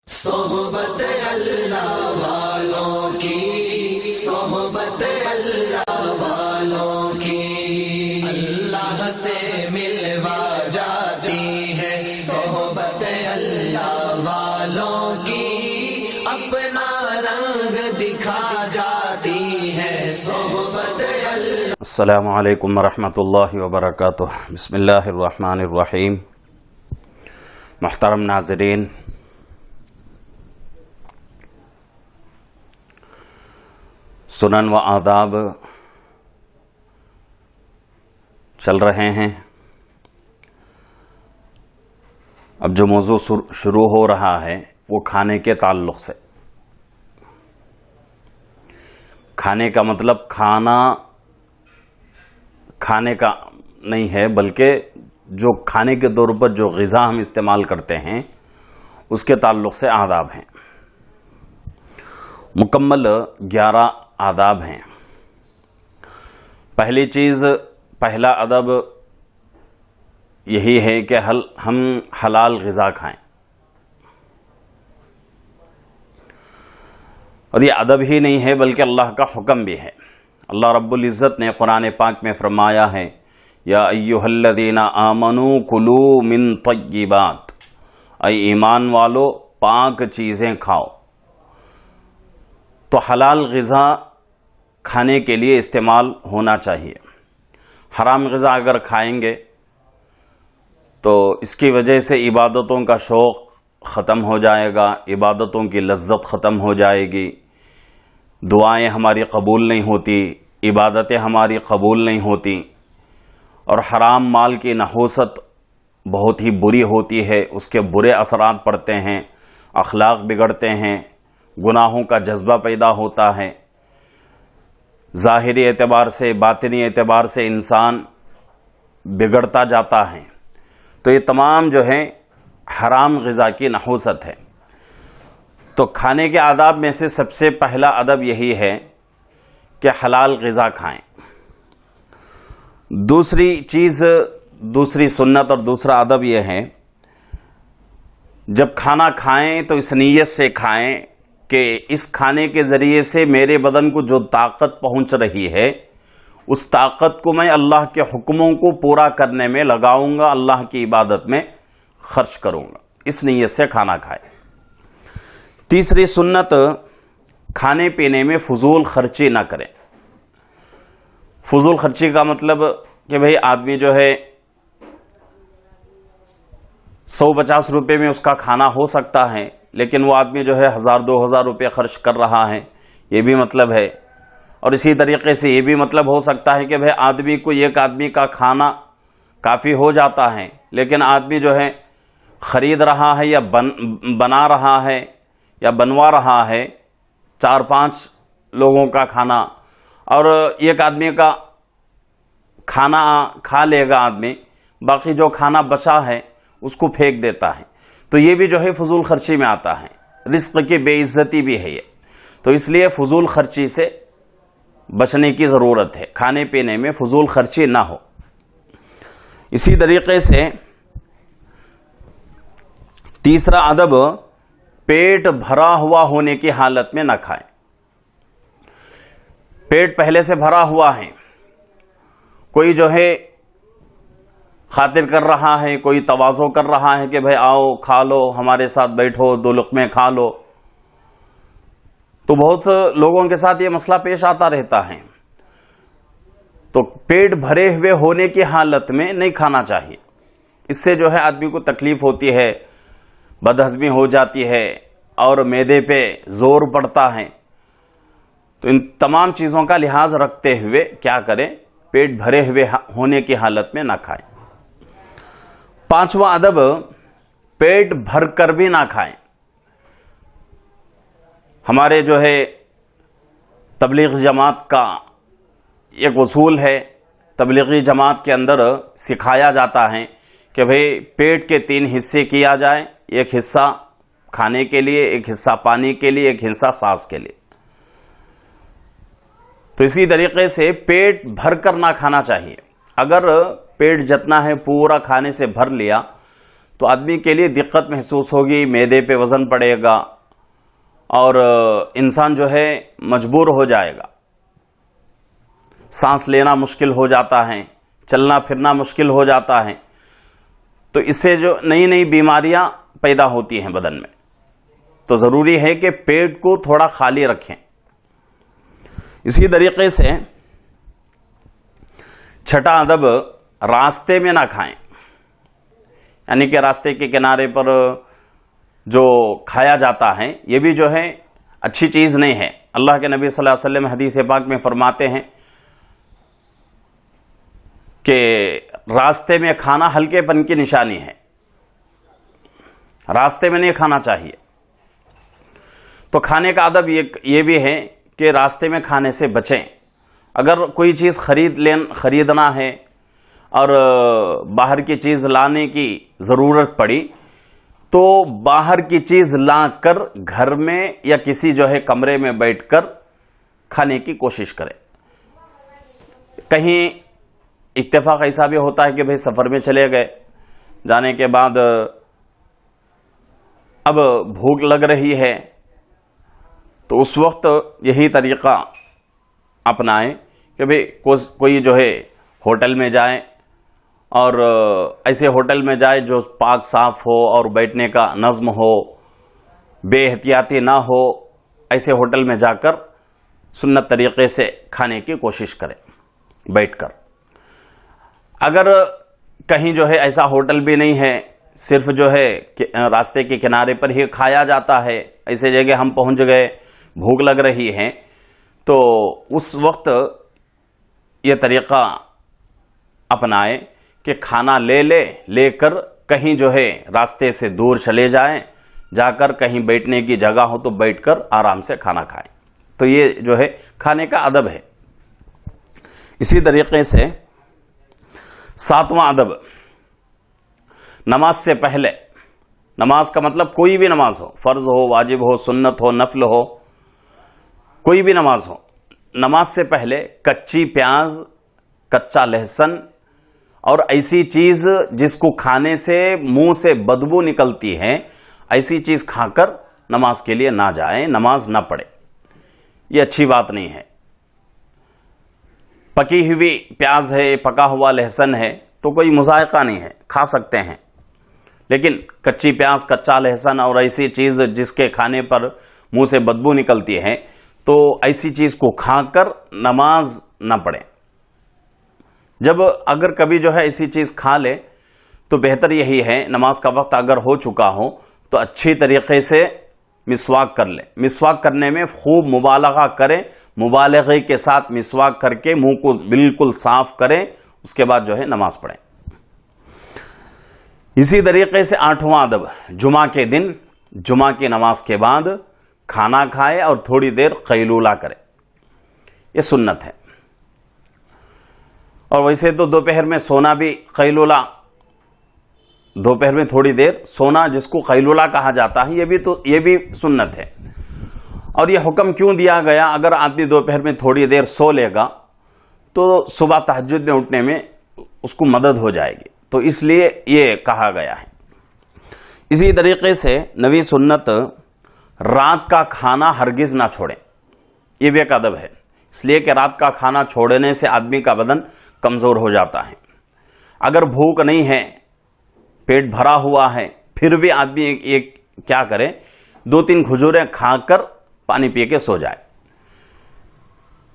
صحبت اللہ والوں کی، صحبت اللہ والوں کی، اللہ سے ملوا جاتی ہے صحبت اللہ والوں کی، اپنا رنگ دکھا جاتی ہے صحبت اللہ۔ السلام علیکم ورحمۃ اللہ وبرکاتہ۔ بسم اللہ الرحمن الرحیم۔ محترم ناظرین، سنن و آداب چل رہے ہیں۔ اب جو موضوع شروع ہو رہا ہے وہ کھانے کے تعلق سے۔ کھانے کا مطلب کھانے کا نہیں ہے، بلکہ جو کھانے کے طور پر جو غذا ہم استعمال کرتے ہیں اس کے تعلق سے آداب ہیں۔ مکمل 11 آداب ہیں۔ پہلا ادب یہی ہے کہ ہم حلال غذا کھائیں، اور یہ ادب ہی نہیں ہے بلکہ اللہ کا حکم بھی ہے۔ اللہ رب العزت نے قرآن پاک میں فرمایا ہے، یا ایھا الذین آمنوا کلوا من طیبات، اے ایمان والو پاک چیزیں کھاؤ۔ تو حلال غذا کھانے کے لیے استعمال ہونا چاہیے۔ حرام غذا اگر کھائیں گے تو اس کی وجہ سے عبادتوں کا شوق ختم ہو جائے گا، عبادتوں کی لذت ختم ہو جائے گی، دعائیں ہماری قبول نہیں ہوتی، عبادتیں ہماری قبول نہیں ہوتی، اور حرام مال کی نحوست بہت ہی بری ہوتی ہے، اس کے برے اثرات پڑتے ہیں، اخلاق بگڑتے ہیں، گناہوں کا جذبہ پیدا ہوتا ہے، ظاہری اعتبار سے باطنی اعتبار سے انسان بگڑتا جاتا ہے۔ تو یہ تمام جو ہے حرام غذا کی نحوست ہے۔ تو کھانے کے آداب میں سے سب سے پہلا ادب یہی ہے کہ حلال غذا کھائیں۔ دوسری سنت اور دوسرا ادب یہ ہے، جب کھانا کھائیں تو اس نیت سے کھائیں کہ اس کھانے کے ذریعے سے میرے بدن کو جو طاقت پہنچ رہی ہے اس طاقت کو میں اللہ کے حکموں کو پورا کرنے میں لگاؤں گا، اللہ کی عبادت میں خرچ کروں گا، اس نیت سے کھانا کھائیں۔ تیسری سنت، کھانے پینے میں فضول خرچی نہ کریں۔ فضول خرچی کا مطلب کہ بھئی آدمی جو ہے 150 روپے میں اس کا کھانا ہو سکتا ہے، لیکن وہ آدمی جو ہے 1000-2000 روپے خرچ کر رہا ہے، یہ بھی مطلب ہے۔ اور اسی طریقے سے یہ بھی مطلب ہو سکتا ہے کہ بھئی آدمی کو ایک آدمی کا کھانا کافی ہو جاتا ہے، لیکن آدمی جو ہے خرید رہا ہے یا بنا رہا ہے یا بنوا رہا ہے 4-5 لوگوں کا کھانا، اور ایک آدمی کا کھانا کھا لے گا آدمی، باقی جو کھانا بچا ہے اس کو پھینک دیتا ہے، تو یہ بھی جو ہے فضول خرچی میں آتا ہے، رزق کی بے عزتی بھی ہے یہ۔ تو اس لیے فضول خرچی سے بچنے کی ضرورت ہے، کھانے پینے میں فضول خرچی نہ ہو۔ اسی طریقے سے تیسرا ادب، پیٹ بھرا ہوا ہونے کی حالت میں نہ کھائیں۔ پیٹ پہلے سے بھرا ہوا ہے، کوئی جو ہے خاطر کر رہا ہے، کوئی تواضع کر رہا ہے کہ بھئی آؤ کھا لو، ہمارے ساتھ بیٹھو، 2 لقمے کھا لو، تو بہت لوگوں کے ساتھ یہ مسئلہ پیش آتا رہتا ہے۔ تو پیٹ بھرے ہوئے ہونے کی حالت میں نہیں کھانا چاہیے، اس سے جو ہے آدمی کو تکلیف ہوتی ہے، بدہضمی ہو جاتی ہے اور معدے پہ زور پڑتا ہے۔ تو ان تمام چیزوں کا لحاظ رکھتے ہوئے کیا کریں، پیٹ بھرے ہوئے ہونے کی حالت میں نہ کھائیں۔ 5واں ادب، پیٹ بھر کر بھی نہ کھائیں۔ ہمارے جو ہے تبلیغ جماعت کا ایک اصول ہے، تبلیغی جماعت کے اندر سکھایا جاتا ہے کہ بھئی پیٹ کے 3 حصے کیا جائے، ایک حصہ کھانے کے لیے، ایک حصہ پانی کے لیے، ایک حصہ سانس کے لیے۔ تو اسی طریقے سے پیٹ بھر کر نہ کھانا چاہیے۔ اگر پیٹ جتنا ہے پورا کھانے سے بھر لیا تو آدمی کے لیے دقت محسوس ہوگی، معدے پہ وزن پڑے گا اور انسان جو ہے مجبور ہو جائے گا، سانس لینا مشکل ہو جاتا ہے، چلنا پھرنا مشکل ہو جاتا ہے، تو اس سے جو نئی نئی بیماریاں پیدا ہوتی ہیں بدن میں. تو ضروری ہے کہ پیٹ کو تھوڑا خالی رکھیں. اسی طریقے سے چھٹا ادب، راستے میں نہ کھائیں، یعنی کہ راستے کے کنارے پر جو کھایا جاتا ہے یہ بھی جو ہے اچھی چیز نہیں ہے. اللہ کے نبی صلی اللہ علیہ وسلم حدیث پاک میں فرماتے ہیں کہ راستے میں کھانا ہلکے پن کی نشانی ہے، راستے میں نہیں کھانا چاہیے. تو کھانے کا ادب یہ بھی ہے کہ راستے میں کھانے سے بچیں. اگر کوئی چیز خریدنا ہے اور باہر کی چیز لانے کی ضرورت پڑی تو باہر کی چیز لا کر گھر میں یا کسی جو ہے کمرے میں بیٹھ کر کھانے کی کوشش کریں. کہیں اتفاق ایسا بھی ہوتا ہے کہ بھئی سفر میں چلے گئے، جانے کے بعد اب بھوک لگ رہی ہے تو اس وقت یہی طریقہ اپنائیں کہ بھئی کوئی جو ہے ہوٹل میں جائیں اور ایسے ہوٹل میں جائے جو پاک صاف ہو اور بیٹھنے کا نظم ہو، بے احتیاطی نہ ہو. ایسے ہوٹل میں جا کر سنت طریقے سے کھانے کی کوشش کریں بیٹھ کر. اگر کہیں جو ہے ایسا ہوٹل بھی نہیں ہے، صرف جو ہے راستے کے کنارے پر ہی کھایا جاتا ہے، ایسے جگہ ہم پہنچ گئے، بھوک لگ رہی ہے، تو اس وقت یہ طریقہ اپنائے کہ کھانا لے کر کہیں جو ہے راستے سے دور چلے جائیں، جا کر کہیں بیٹھنے کی جگہ ہو تو بیٹھ کر آرام سے کھانا کھائیں. تو یہ جو ہے کھانے کا ادب ہے. اسی طریقے سے 7واں ادب، نماز سے پہلے، نماز کا مطلب کوئی بھی نماز ہو، فرض ہو، واجب ہو، سنت ہو، نفل ہو، کوئی بھی نماز ہو، نماز سے پہلے کچی پیاز، کچا لہسن اور ایسی چیز جس کو کھانے سے منہ سے بدبو نکلتی ہے، ایسی چیز کھا کر نماز کے لیے نہ جائیں، نماز نہ پڑھیں. یہ اچھی بات نہیں ہے. پکی ہوئی پیاز ہے، پکا ہوا لہسن ہے تو کوئی مذائقہ نہیں ہے، کھا سکتے ہیں. لیکن کچی پیاز، کچا لہسن اور ایسی چیز جس کے کھانے پر منہ سے بدبو نکلتی ہے تو ایسی چیز کو کھا کر نماز نہ پڑھیں. جب اگر کبھی جو ہے ایسی چیز کھا لے تو بہتر یہی ہے، نماز کا وقت اگر ہو چکا ہو تو اچھی طریقے سے مسواک کر لیں. مسواک کرنے میں خوب مبالغہ کریں، مبالغے کے ساتھ مسواک کر کے منہ کو بالکل صاف کریں، اس کے بعد جو ہے نماز پڑھیں. اسی طریقے سے 8واں ادب، جمعہ کے دن جمعہ کی نماز کے بعد کھانا کھائے اور تھوڑی دیر قیلولہ کرے. یہ سنت ہے. اور ویسے تو دوپہر میں سونا بھی قیلولہ، دوپہر میں تھوڑی دیر سونا جس کو قیلولہ کہا جاتا ہے، یہ بھی سنت ہے. اور یہ حکم کیوں دیا گیا؟ اگر آدمی دوپہر میں تھوڑی دیر سو لے گا تو صبح تہجد میں اٹھنے میں اس کو مدد ہو جائے گی، تو اس لیے یہ کہا گیا ہے. اسی طریقے سے نویں سنت، رات کا کھانا ہرگز نہ چھوڑیں. یہ بھی ایک ادب ہے، اس لیے کہ رات کا کھانا چھوڑنے سے آدمی کا بدن کمزور ہو جاتا ہے. اگر بھوک نہیں ہے، پیٹ بھرا ہوا ہے، پھر بھی آدمی ایک کیا کرے، 2-3 کھجوریں کھا کر پانی پی کے سو جائے.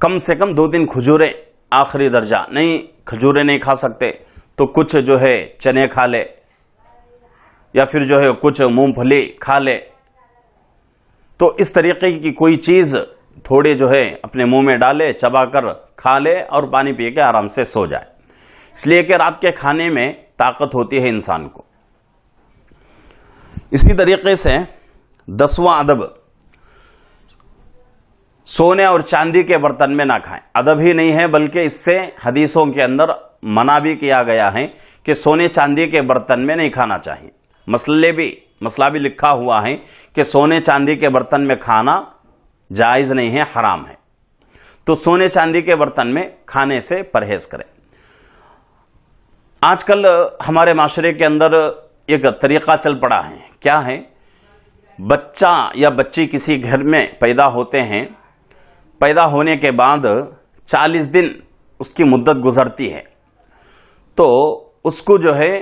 کم سے کم 2-3 کھجوریں آخری درجہ. نہیں کھجوریں نہیں کھا سکتے تو کچھ جو ہے چنے کھا لے یا پھر جو ہے کچھ مونگ پھلی کھا لے. تو اس طریقے کی کوئی چیز تھوڑے جو ہے اپنے منہ میں ڈالے، چبا کر کھا لے اور پانی پی کے آرام سے سو جائے. اس لیے کہ رات کے کھانے میں طاقت ہوتی ہے انسان کو. اسی طریقے سے 10واں ادب، سونے اور چاندی کے برتن میں نہ کھائیں. ادب ہی نہیں ہے بلکہ اس سے حدیثوں کے اندر منع بھی کیا گیا ہے کہ سونے چاندی کے برتن میں نہیں کھانا چاہیے. مسئلہ بھی لکھا ہوا ہے کہ سونے چاندی کے برتن میں کھانا جائز نہیں ہے، حرام ہے. تو سونے چاندی کے برتن میں کھانے سے پرہیز کریں. آج کل ہمارے معاشرے کے اندر ایک طریقہ چل پڑا ہے. کیا ہے؟ بچہ یا بچی کسی گھر میں پیدا ہوتے ہیں، پیدا ہونے کے بعد 40 دن اس کی مدت گزرتی ہے، تو اس کو جو ہے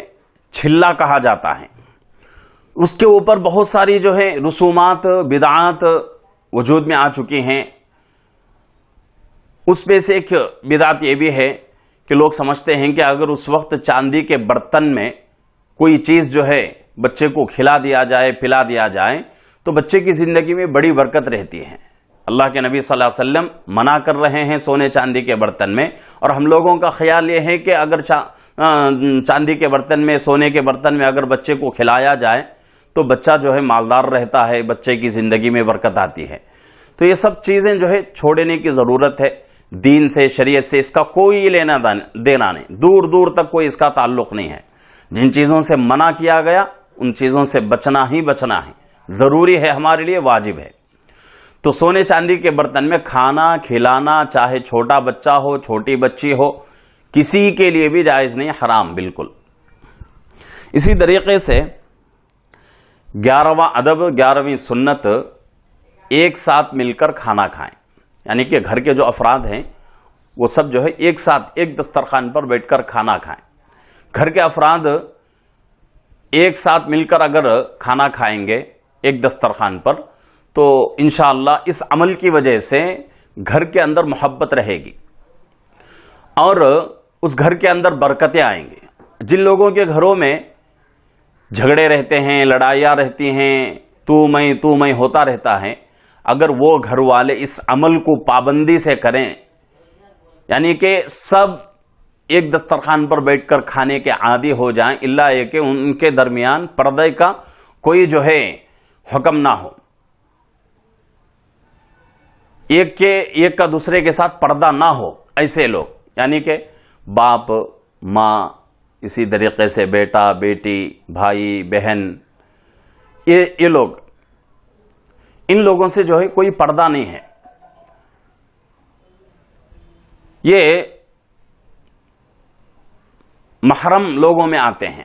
چھلا کہا جاتا ہے. اس کے اوپر بہت ساری جو ہے رسومات، بدعات وجود میں آ چکی ہیں. اس میں سے ایک بدعت یہ بھی ہے کہ لوگ سمجھتے ہیں کہ اگر اس وقت چاندی کے برتن میں کوئی چیز جو ہے بچے کو کھلا دیا جائے، پلا دیا جائے، تو بچے کی زندگی میں بڑی برکت رہتی ہے. اللہ کے نبی صلی اللہ علیہ وسلم منع کر رہے ہیں سونے چاندی کے برتن میں، اور ہم لوگوں کا خیال یہ ہے کہ اگر چاندی کے برتن میں، سونے کے برتن میں اگر بچے کو کھلایا جائے تو بچہ جو ہے مالدار رہتا ہے، بچے کی زندگی میں برکت آتی ہے. تو یہ سب چیزیں جو ہے چھوڑنے کی ضرورت ہے. دین سے، شریعت سے اس کا کوئی لینا دینا نہیں، دور دور تک کوئی اس کا تعلق نہیں ہے. جن چیزوں سے منع کیا گیا ان چیزوں سے بچنا ہی بچنا ہے، ضروری ہے، ہمارے لیے واجب ہے. تو سونے چاندی کے برتن میں کھانا کھلانا، چاہے چھوٹا بچہ ہو، چھوٹی بچی ہو، کسی کے لیے بھی جائز نہیں، حرام بالکل. اسی طریقے سے 11واں ادب، 11ویں سنت، ایک ساتھ مل کر کھانا کھائیں. یعنی کہ گھر کے جو افراد ہیں وہ سب جو ہے ایک ساتھ ایک دسترخوان پر بیٹھ کر کھانا کھائیں. گھر کے افراد ایک ساتھ مل کر اگر کھانا کھائیں گے ایک دسترخوان پر، تو انشاءاللہ اس عمل کی وجہ سے گھر کے اندر محبت رہے گی اور اس گھر کے اندر برکتیں آئیں گی. جن لوگوں کے گھروں میں جھگڑے رہتے ہیں، لڑائیاں رہتی ہیں، تو میں ہوتا رہتا ہے، اگر وہ گھر والے اس عمل کو پابندی سے کریں، یعنی کہ سب ایک دسترخوان پر بیٹھ کر کھانے کے عادی ہو جائیں، اللہ یہ کہ ان کے درمیان پردے کا کوئی جو ہے حکم نہ ہو، ایک کا دوسرے کے ساتھ پردہ نہ ہو، ایسے لوگ، یعنی کہ باپ، ماں، اسی طریقے سے بیٹا، بیٹی، بھائی، بہن، یہ لوگ، ان لوگوں سے جو ہے کوئی پردہ نہیں ہے. یہ محرم لوگوں میں آتے ہیں.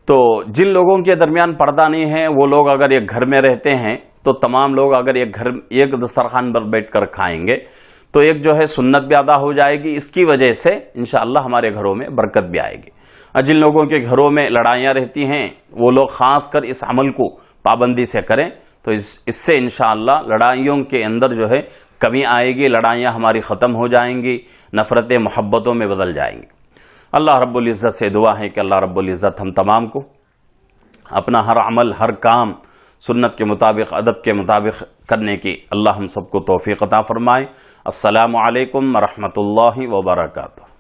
تو جن لوگوں کے درمیان پردہ نہیں ہے وہ لوگ اگر ایک گھر میں رہتے ہیں تو تمام لوگ اگر ایک دسترخوان پر بیٹھ کر کھائیں گے تو ایک جو ہے سنت بھی ادا ہو جائے گی. اس کی وجہ سے انشاءاللہ ہمارے گھروں میں برکت بھی آئے گی. اور جن لوگوں کے گھروں میں لڑائیاں رہتی ہیں وہ لوگ خاص کر اس عمل کو پابندی سے کریں، تو اس سے انشاءاللہ لڑائیوں کے اندر جو ہے کمی آئے گی، لڑائیاں ہماری ختم ہو جائیں گی، نفرتیں محبتوں میں بدل جائیں گی. اللہ رب العزت سے دعا ہے کہ اللہ رب العزت ہم تمام کو اپنا ہر عمل، ہر کام سنت کے مطابق، ادب کے مطابق کرنے کی اللہ ہم سب کو توفیق عطا فرمائے. السلام علیکم ورحمۃ اللہ وبرکاتہ.